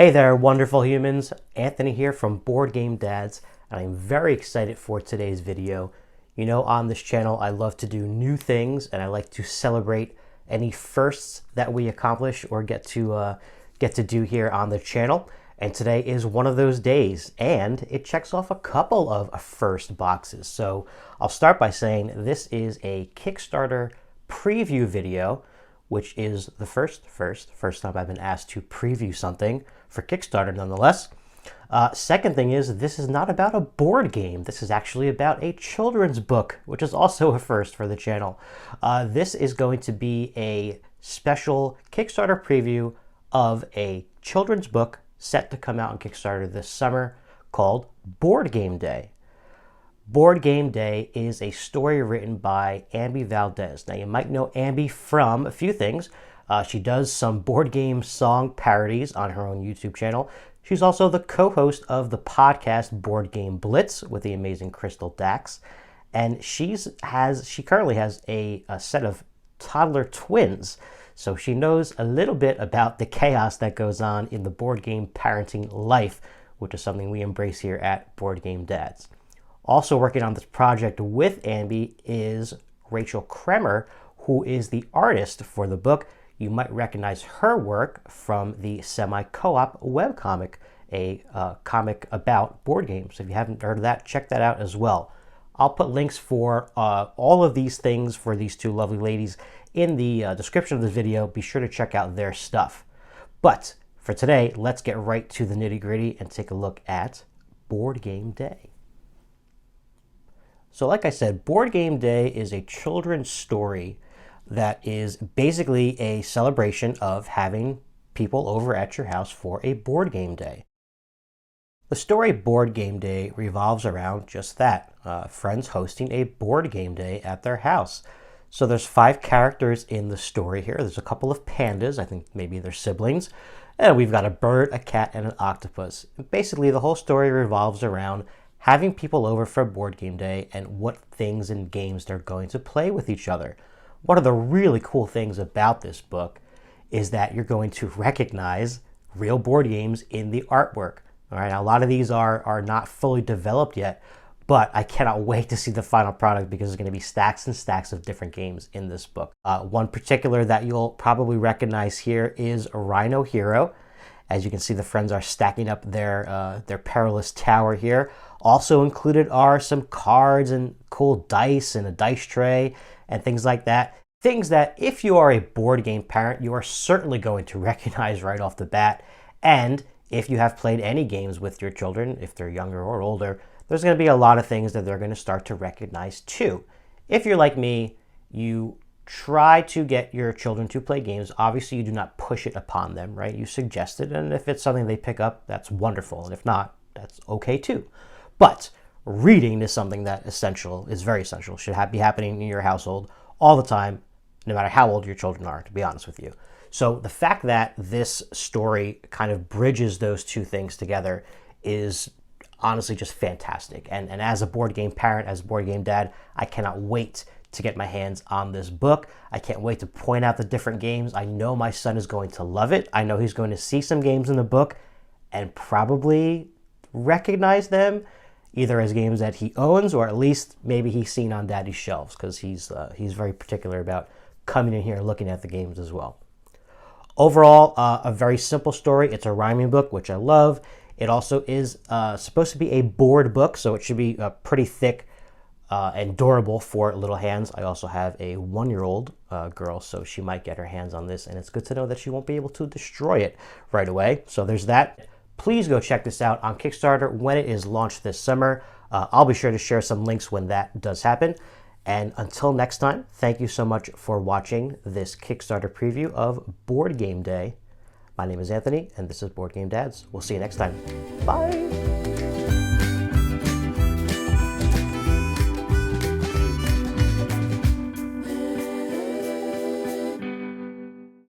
Hey there, wonderful humans. Anthony here from Board Game Dads, and I'm very excited for today's video. You know, on this channel, I love to do new things, and I like to celebrate any firsts that we accomplish or get to do here on the channel. And today is one of those days, and it checks off a couple of first boxes. So I'll start by saying this is a Kickstarter preview video, which is the first time I've been asked to preview something for Kickstarter nonetheless. Second thing is, this is not about a board game. This is actually about a children's book, which is also a first for the channel. This is going to be a special Kickstarter preview of a children's book set to come out on Kickstarter this summer called Board Game Day. Board Game Day is a story written by Ambie Valdes. Now, you might know Ambie from a few things. She does some board game song parodies on her own YouTube channel. She's also the co-host of the podcast Board Game Blitz with the amazing Crystal Dax. And she currently has a set of toddler twins. So she knows a little bit about the chaos that goes on in the board game parenting life, which is something we embrace here at Board Game Dads. Also working on this project with Ambie is Rachel Kremer, who is the artist for the book. You might recognize her work from the Semi-Co-op webcomic, a comic about board games. If you haven't heard of that, check that out as well. I'll put links for all of these things for these two lovely ladies in the description of this video. Be sure to check out their stuff. But for today, let's get right to the nitty-gritty and take a look at Board Game Day. So like I said, Board Game Day is a children's story that is basically a celebration of having people over at your house for a board game day. The story Board Game Day revolves around just that, friends hosting a board game day at their house. So there's 5 characters in the story here. There's a couple of pandas, I think maybe they're siblings, and we've got a bird, a cat, and an octopus. Basically, the whole story revolves around having people over for board game day and what things and games they're going to play with each other. One of the really cool things about this book is that you're going to recognize real board games in the artwork. All right, now, a lot of these are not fully developed yet, but I cannot wait to see the final product because there's going to be stacks and stacks of different games in this book. One particular that you'll probably recognize here is Rhino Hero. As you can see, the friends are stacking up their perilous tower here. Also included are some cards and cool dice and a dice tray and things like that. Things that, if you are a board game parent, you are certainly going to recognize right off the bat. And if you have played any games with your children, if they're younger or older, there's going to be a lot of things that they're going to start to recognize too. If you're like me, you try to get your children to play games. Obviously, you do not push it upon them, right? You suggest it, and if it's something they pick up, that's wonderful. And if not, that's okay too. But reading is something that is very essential, should be happening in your household all the time, no matter how old your children are, to be honest with you. So the fact that this story kind of bridges those two things together is honestly just fantastic. And as a board game parent, as a board game dad, I cannot wait to get my hands on this book. I can't wait to point out the different games. I know my son is going to love it. I know he's going to see some games in the book and probably recognize them either as games that he owns or at least maybe he's seen on daddy's shelves, because he's very particular about coming in here and looking at the games as well. Overall, a very simple story. It's a rhyming book, which I love. It also is supposed to be a board book, so it should be pretty thick and durable for little hands. I also have a 1-year-old girl, so she might get her hands on this, and it's good to know that she won't be able to destroy it right away. So there's that. Please go check this out on Kickstarter when it is launched this summer. I'll be sure to share some links when that does happen. And until next time, thank you so much for watching this Kickstarter preview of Board Game Day. My name is Anthony, and this is Board Game Dads. We'll see you next time. Bye!